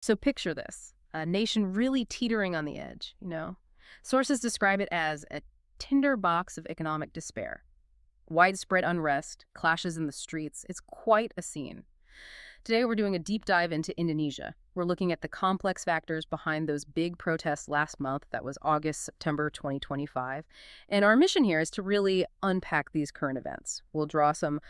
So picture this, a nation really teetering on the edge, you know? Sources describe it as a tinderbox of economic despair. Widespread unrest, clashes in the streets. It's quite a scene. Today, we're doing a deep dive into Indonesia. We're looking at the complex factors behind those big protests last month. That was August, September 2025. And our mission here is to really unpack these current events. We'll draw some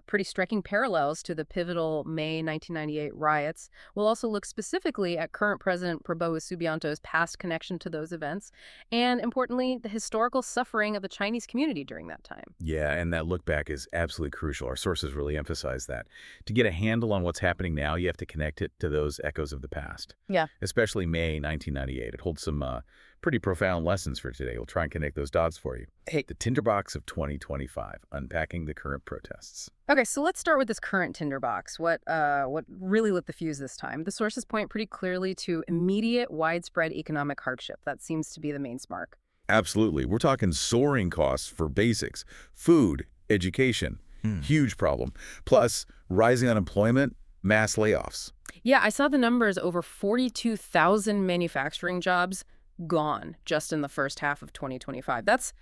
pretty striking parallels to the pivotal May 1998 riots. We'll also look specifically at current President Prabowo Subianto's past connection to those events, and importantly, the historical suffering of the Chinese community during that time. Yeah, and that look back is absolutely crucial. Our sources really emphasize that. To get a handle on what's happening now, you have to connect it to those echoes of the past. Yeah. Especially May 1998. It holds some pretty profound lessons for today. We'll try and connect those dots for you. Hey. The tinderbox of 2025, unpacking the current protests. Okay, so let's start with this current tinderbox. What really lit the fuse this time? The sources point pretty clearly to immediate, widespread economic hardship. That seems to be the main spark. Absolutely. We're talking soaring costs for basics, food, education. Huge problem. Plus, rising unemployment, mass layoffs. Yeah, I saw the numbers. Over 42,000 manufacturing jobs gone just in the first half of 2025. That's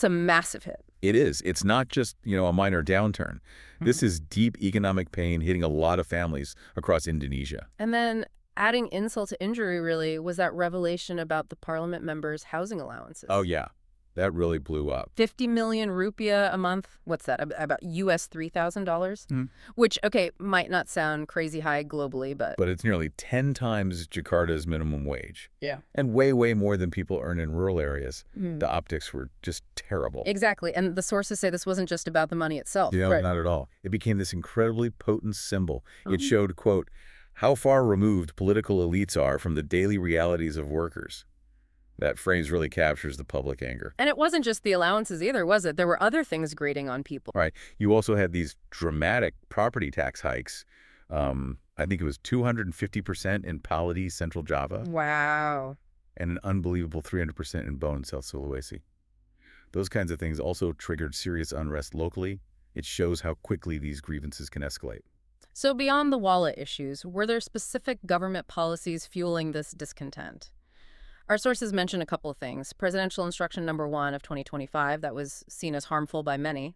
a massive hit. It is. It's not just, a minor downturn. This is deep economic pain hitting a lot of families across Indonesia. And then adding insult to injury, really, was that revelation about the parliament members' housing allowances. Oh, yeah. That really blew up. 50 million rupiah a month. What's that? About US $3,000? Which, okay, might not sound crazy high globally, but... But it's nearly 10 times Jakarta's minimum wage. Yeah. And way, way more than people earn in rural areas. The optics were just terrible. Exactly. And the sources say this wasn't just about the money itself. Yeah, Right. not at all. It became this incredibly potent symbol. It showed, quote, how far removed political elites are from the daily realities of workers. That phrase really captures the public anger. And it wasn't just the allowances either, was it? There were other things grating on people. Right. You also had these dramatic property tax hikes. I think it was 250% in Paladi, Central Java. Wow. And an unbelievable 300% in Bone, South Sulawesi. Those kinds of things also triggered serious unrest locally. It shows how quickly these grievances can escalate. So beyond the wallet issues, were there specific government policies fueling this discontent? Our sources mention a couple of things. Presidential Instruction Number 1 of 2025, that was seen as harmful by many.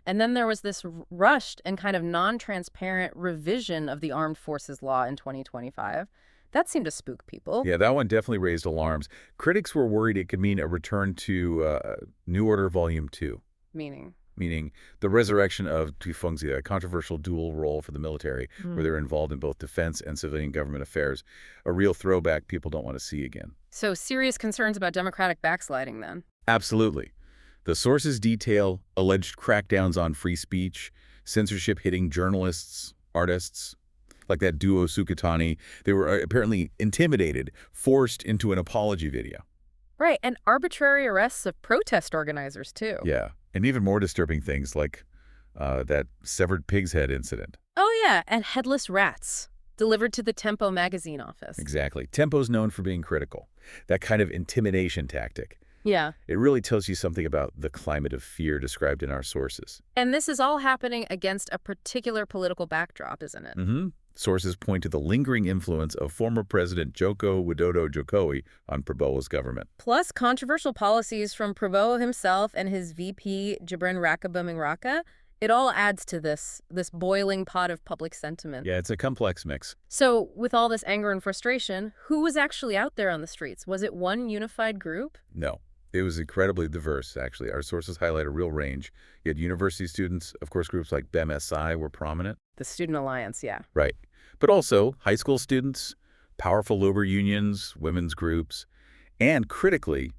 And then there was this rushed and kind of non-transparent revision of the Armed Forces Law in 2025. That seemed to spook people. Yeah, that one definitely raised alarms. Critics were worried it could mean a return to New Order Volume 2. Meaning the resurrection of Tufengzi, a controversial dual role for the military, where they're involved in both defense and civilian government affairs. A real throwback people don't want to see again. So serious concerns about democratic backsliding then? Absolutely. The sources detail alleged crackdowns on free speech, censorship hitting journalists, artists, like that duo Sukatani. They were apparently intimidated, forced into an apology video. Right, and arbitrary arrests of protest organizers, too. Yeah, and even more disturbing things like that severed pig's head incident. Oh, yeah, and headless rats delivered to the Tempo magazine office. Exactly. Tempo's known for being critical. That kind of intimidation tactic. Yeah. It really tells you something about the climate of fear described in our sources. And this is all happening against a particular political backdrop, isn't it? Sources point to the lingering influence of former President Joko Widodo Jokowi on Prabowo's government. Plus controversial policies from Prabowo himself and his VP, Jibrin Raka Buming Raka. It all adds to this boiling pot of public sentiment. Yeah, it's a complex mix. So with all this anger and frustration, who was actually out there on the streets? Was it one unified group? No. It was incredibly diverse, actually. Our sources highlight a real range. You had university students, of course, groups like BEM-SI were prominent. The Student Alliance, yeah. Right. But also high school students, powerful labor unions, women's groups, and critically,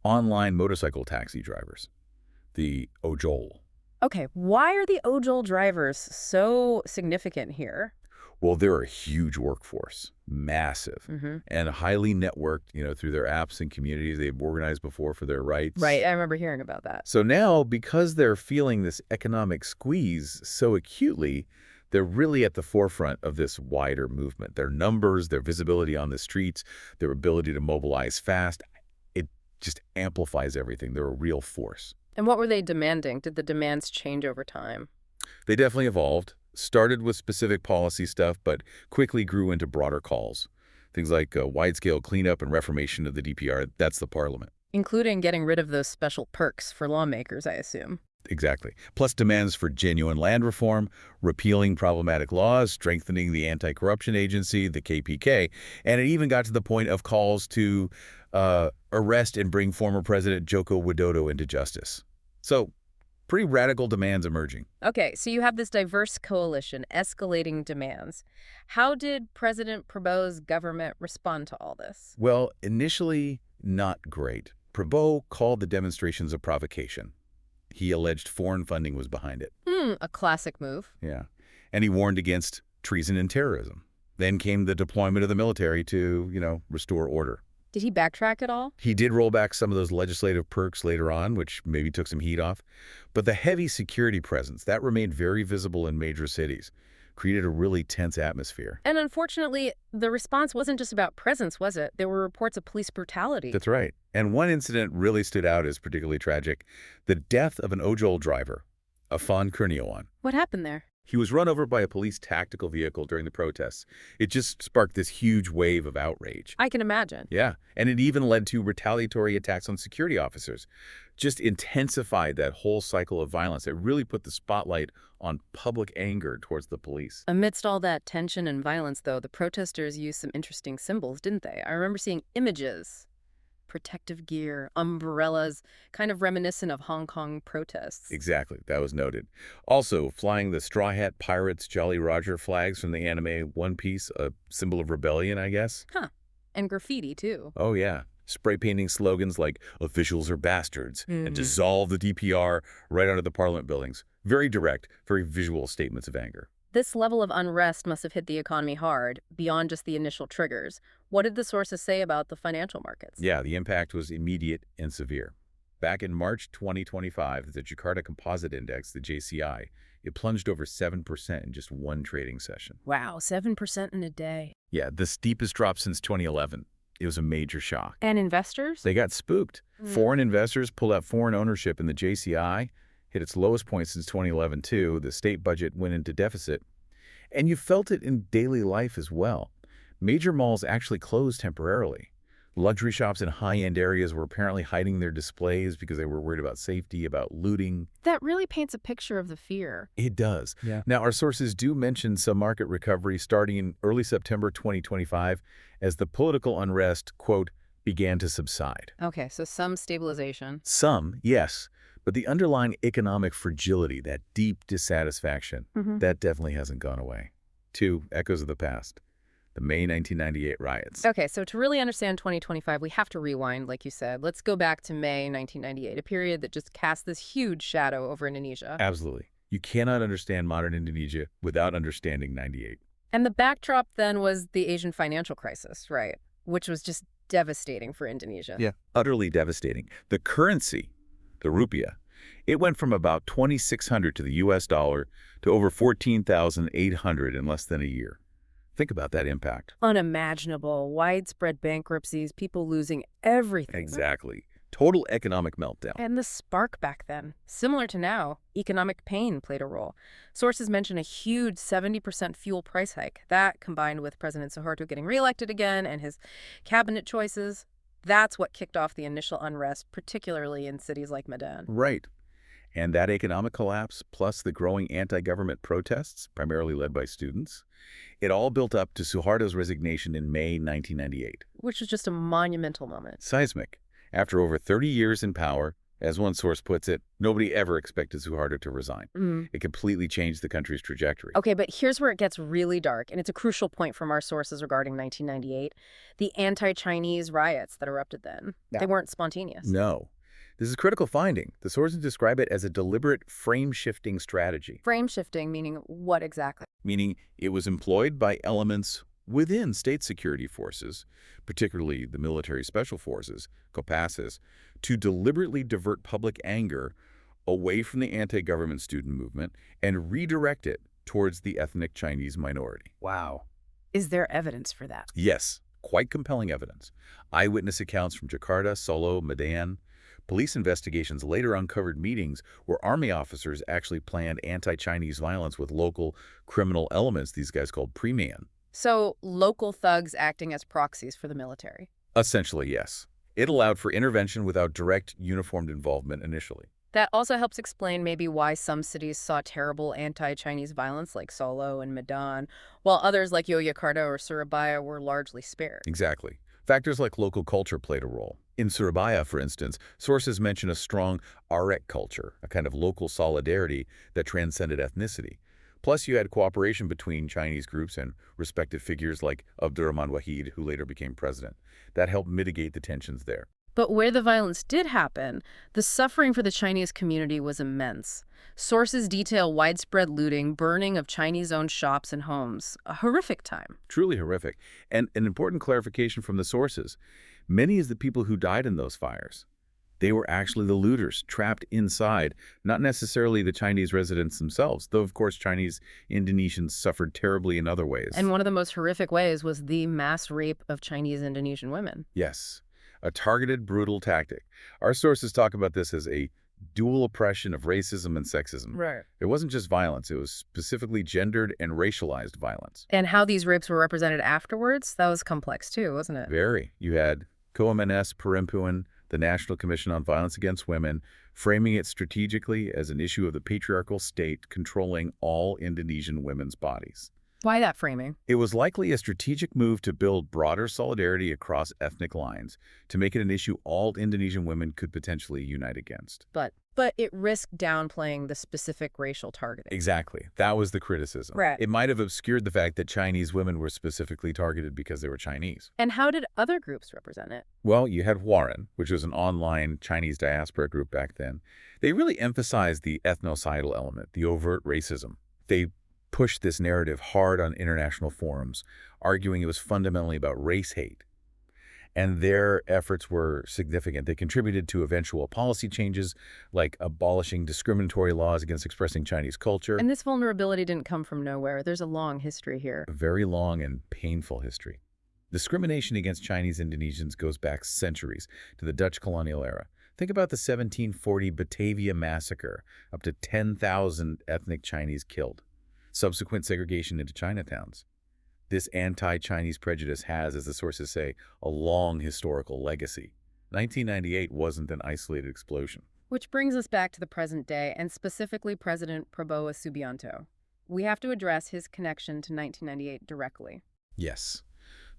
online motorcycle taxi drivers, the ojol. Okay, why are the ojol drivers so significant here? Well, they're a huge workforce, massive, and highly networked, through their apps and communities they've organized before for their rights. Right, I remember hearing about that. So now, because they're feeling this economic squeeze so acutely, they're really at the forefront of this wider movement. Their numbers, their visibility on the streets, their ability to mobilize fast, it just amplifies everything. They're a real force. And what were they demanding? Did the demands change over time? They definitely evolved. started with specific policy stuff, but quickly grew into broader calls. Things like wide-scale cleanup and reformation of the DPR, that's the parliament. Including getting rid of those special perks for lawmakers, I assume. Exactly. Plus demands for genuine land reform, repealing problematic laws, strengthening the anti-corruption agency, the KPK, and it even got to the point of calls to arrest and bring former President Joko Widodo into justice. So, pretty radical demands emerging. Okay, so you have this diverse coalition escalating demands. How did President Prabowo's government respond to all this? Well, initially, not great. Prabowo called the demonstrations a provocation. He alleged foreign funding was behind it. A classic move. Yeah. And he warned against treason and terrorism. Then came the deployment of the military to, restore order. Did he backtrack at all? He did roll back some of those legislative perks later on, which maybe took some heat off. But the heavy security presence, that remained very visible in major cities, created a really tense atmosphere. And unfortunately, the response wasn't just about presence, was it? There were reports of police brutality. That's right. And one incident really stood out as particularly tragic: the death of an ojol driver, Afan Kurniawan. What happened there? He was run over by a police tactical vehicle during the protests. It just sparked this huge wave of outrage. I can imagine. Yeah, and it even led to retaliatory attacks on security officers. Just intensified that whole cycle of violence. It really put the spotlight on public anger towards the police. Amidst all that tension and violence, though, the protesters used some interesting symbols, didn't they? I remember seeing images, protective gear, umbrellas, kind of reminiscent of Hong Kong protests. Exactly, that was noted. Also, flying the Straw Hat Pirates Jolly Roger flags from the anime One Piece, a symbol of rebellion, I guess. Huh. And graffiti, too. Oh, yeah. Spray painting slogans like "officials are bastards" and "dissolve the DPR" right onto the parliament buildings. Very direct, very visual statements of anger. This level of unrest must have hit the economy hard, beyond just the initial triggers. What did the sources say about the financial markets? Yeah, the impact was immediate and severe. Back in March 2025, the Jakarta Composite Index, the JCI, it plunged over 7% in just one trading session. Wow, 7% in a day. Yeah, the steepest drop since 2011. It was a major shock. And investors? They got spooked. Foreign investors pulled out foreign ownership, and the JCI hit its lowest point since 2011, too. The state budget went into deficit. And you felt it in daily life as well. Major malls actually closed temporarily. Luxury shops in high-end areas were apparently hiding their displays because they were worried about safety, about looting. That really paints a picture of the fear. It does. Yeah. Now, our sources do mention some market recovery starting in early September 2025 as the political unrest, quote, began to subside. Okay, so some stabilization. Some, yes. But the underlying economic fragility, that deep dissatisfaction, that definitely hasn't gone away. 2 echoes of the past. The May 1998 riots. Okay, so to really understand 2025, we have to rewind, like you said. Let's go back to May 1998, a period that just cast this huge shadow over Indonesia. Absolutely. You cannot understand modern Indonesia without understanding 98. And the backdrop then was the Asian financial crisis, right? Which was just devastating for Indonesia. Yeah, utterly devastating. The currency, the rupiah, it went from about 2,600 to the US dollar to over 14,800 in less than a year. Think about that impact. Unimaginable, widespread bankruptcies, people losing everything. Exactly. Total economic meltdown. And the spark back then, similar to now, economic pain played a role. Sources mention a huge 70% fuel price hike. That, combined with President Suharto getting reelected again and his cabinet choices, that's what kicked off the initial unrest, particularly in cities like Medan. Right. And that economic collapse, plus the growing anti-government protests, primarily led by students, it all built up to Suharto's resignation in May 1998. Which was just a monumental moment. Seismic. After over 30 years in power, as one source puts it, nobody ever expected Suharto to resign. It completely changed the country's trajectory. Okay, but here's where it gets really dark, and it's a crucial point from our sources regarding 1998. The anti-Chinese riots that erupted then. Yeah. They weren't spontaneous. No. This is a critical finding. The sources describe it as a deliberate frame-shifting strategy. Frame-shifting, meaning what exactly? Meaning it was employed by elements within state security forces, particularly the military special forces, Kopassus, to deliberately divert public anger away from the anti-government student movement and redirect it towards the ethnic Chinese minority. Wow. Is there evidence for that? Yes, quite compelling evidence. Eyewitness accounts from Jakarta, Solo, Medan, Police investigations later uncovered meetings where army officers actually planned anti-Chinese violence with local criminal elements, these guys called pre-man. So local thugs acting as proxies for the military. Essentially, yes. It allowed for intervention without direct uniformed involvement initially. That also helps explain maybe why some cities saw terrible anti-Chinese violence like Solo and Medan, while others like Yogyakarta or Surabaya were largely spared. Exactly. Factors like local culture played a role. In Surabaya, for instance, sources mention a strong Arek culture, a kind of local solidarity that transcended ethnicity. Plus, you had cooperation between Chinese groups and respected figures like Abdurrahman Wahid, who later became president. That helped mitigate the tensions there. But where the violence did happen, the suffering for the Chinese community was immense. Sources detail widespread looting, burning of Chinese-owned shops and homes. A horrific time. Truly horrific. And an important clarification from the sources. Many of the people who died in those fires, they were actually the looters, trapped inside, not necessarily the Chinese residents themselves, though, of course, Chinese Indonesians suffered terribly in other ways. And one of the most horrific ways was the mass rape of Chinese Indonesian women. Yes, a targeted, brutal tactic. Our sources talk about this as a dual oppression of racism and sexism. Right. It wasn't just violence, it was specifically gendered and racialized violence. And how these rapes were represented afterwards, that was complex too, wasn't it? Very. You had KMNS Perempuan, the National Commission on Violence Against Women, framing it strategically as an issue of the patriarchal state controlling all Indonesian women's bodies. Why that framing? It was likely a strategic move to build broader solidarity across ethnic lines, to make it an issue all Indonesian women could potentially unite against. But it risked downplaying the specific racial targeting. Exactly. That was the criticism. Right. It might have obscured the fact that Chinese women were specifically targeted because they were Chinese. And how did other groups represent it? Well, you had Huaren, which was an online Chinese diaspora group back then. They really emphasized the ethnocidal element, the overt racism. They pushed this narrative hard on international forums, arguing it was fundamentally about race hate. And their efforts were significant. They contributed to eventual policy changes, like abolishing discriminatory laws against expressing Chinese culture. And this vulnerability didn't come from nowhere. There's a long history here. A very long and painful history. Discrimination against Chinese Indonesians goes back centuries to the Dutch colonial era. Think about the 1740 Batavia massacre, up to 10,000 ethnic Chinese killed. Subsequent segregation into Chinatowns. This anti-Chinese prejudice has, as the sources say, a long historical legacy. 1998 wasn't an isolated explosion. Which brings us back to the present day, and specifically President Prabowo Subianto. We have to address his connection to 1998 directly. Yes.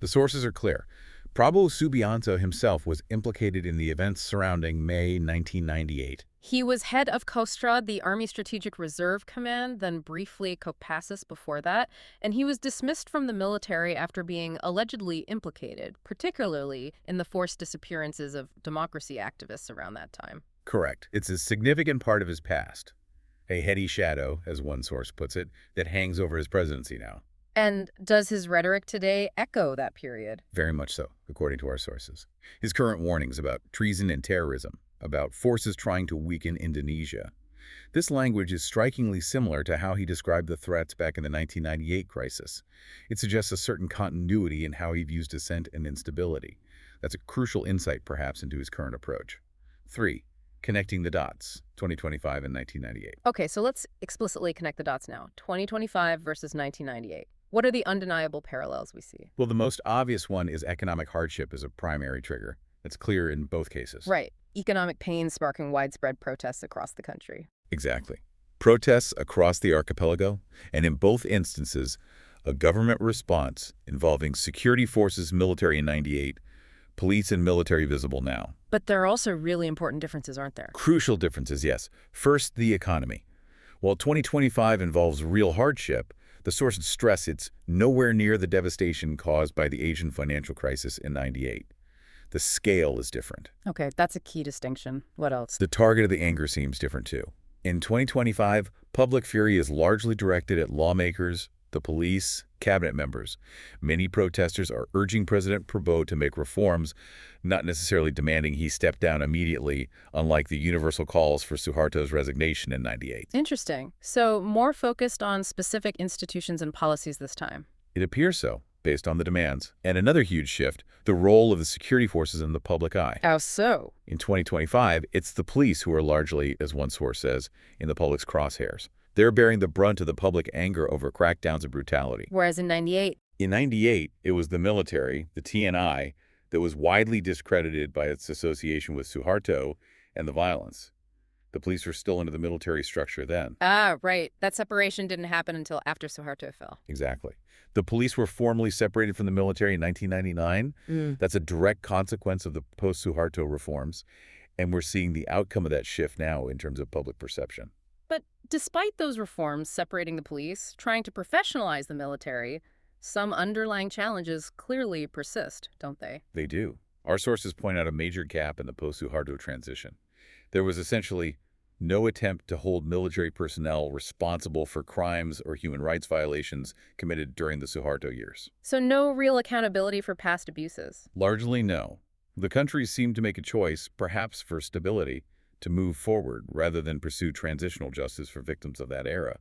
The sources are clear. Prabowo Subianto himself was implicated in the events surrounding May 1998. He was head of Kostrad, the Army Strategic Reserve Command, then briefly Kopassus before that, and he was dismissed from the military after being allegedly implicated, particularly in the forced disappearances of democracy activists around that time. Correct. It's a significant part of his past. A heady shadow, as one source puts it, that hangs over his presidency now. And does his rhetoric today echo that period? Very much so, according to our sources. His current warnings about treason and terrorism, about forces trying to weaken Indonesia. This language is strikingly similar to how he described the threats back in the 1998 crisis. It suggests a certain continuity in how he views dissent and instability. That's a crucial insight, perhaps, into his current approach. 3. Connecting the dots, 2025 and 1998. Okay, so let's explicitly connect the dots now. 2025 versus 1998. What are the undeniable parallels we see? Well, the most obvious one is economic hardship as a primary trigger. It's clear in both cases. Right. Economic pain sparking widespread protests across the country. Exactly. Protests across the archipelago, and in both instances, a government response involving security forces, military in 98, police and military visible now. But there are also really important differences, aren't there? Crucial differences, yes. First, the economy. While 2025 involves real hardship, the sources stress it's nowhere near the devastation caused by the Asian financial crisis in 98. The scale is different. Okay, that's a key distinction. What else? The target of the anger seems different too. In 2025, public fury is largely directed at lawmakers, the police, cabinet members. Many protesters are urging President Prabowo to make reforms, not necessarily demanding he step down immediately, unlike the universal calls for Suharto's resignation in 98. Interesting. So more focused on specific institutions and policies this time. It appears so. based on the demands. And another huge shift, the role of the security forces in the public eye. How so? In 2025, it's the police who are largely, as one source says, in the public's crosshairs. They're bearing the brunt of the public anger over crackdowns and brutality. Whereas in 98, In 98, it was the military, the TNI, that was widely discredited by its association with Suharto and the violence. The police were still under the military structure then. Ah, right. That separation didn't happen until after Suharto fell. Exactly. The police were formally separated from the military in 1999. That's a direct consequence of the post-Suharto reforms, and we're seeing the outcome of that shift now in terms of public perception. But despite those reforms separating the police, trying to professionalize the military, some underlying challenges clearly persist, don't they? They do. Our sources point out a major gap in the post-Suharto transition. There was essentially no attempt to hold military personnel responsible for crimes or human rights violations committed during the Suharto years. So no real accountability for past abuses. Largely no. The country seemed to make a choice, perhaps for stability, to move forward rather than pursue transitional justice for victims of that era.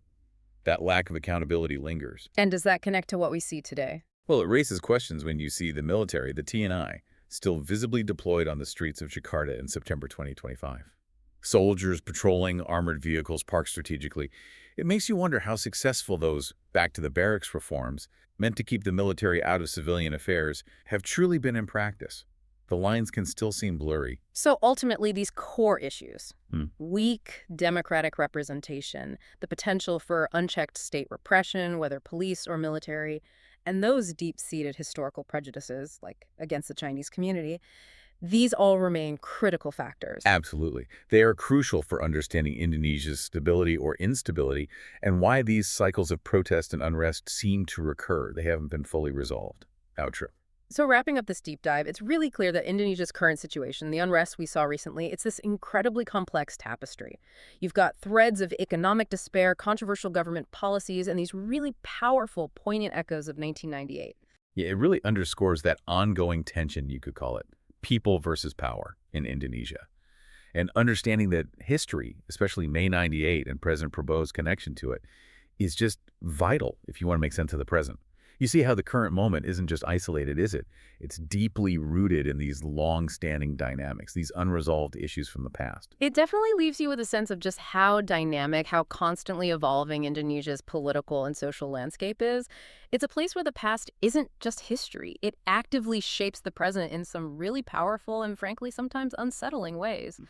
That lack of accountability lingers. And does that connect to what we see today? Well, it raises questions when you see the military, the TNI, still visibly deployed on the streets of Jakarta in September 2025. Soldiers patrolling armored vehicles parked strategically. It makes you wonder how successful those back-to-the-barracks reforms, meant to keep the military out of civilian affairs, have truly been in practice. The lines can still seem blurry. So ultimately, these core issues, Hmm. weak democratic representation, the potential for unchecked state repression, whether police or military, and those deep-seated historical prejudices, like against the Chinese community, these all remain critical factors. Absolutely. They are crucial for understanding Indonesia's stability or instability and why these cycles of protest and unrest seem to recur. They haven't been fully resolved. Outro. So wrapping up this deep dive, it's really clear that Indonesia's current situation, the unrest we saw recently, it's this incredibly complex tapestry. You've got threads of economic despair, controversial government policies, and these really powerful, poignant echoes of 1998. Yeah, it really underscores that ongoing tension, you could call it, people versus power in Indonesia. And understanding that history, especially May 98 and President Prabowo's connection to it, is just vital if you want to make sense of the present. You see how the current moment isn't just isolated, is it? It's deeply rooted in these long-standing dynamics, these unresolved issues from the past. It definitely leaves you with a sense of just how dynamic, how constantly evolving Indonesia's political and social landscape is. It's a place where the past isn't just history. It actively shapes the present in some really powerful and, frankly, sometimes unsettling ways.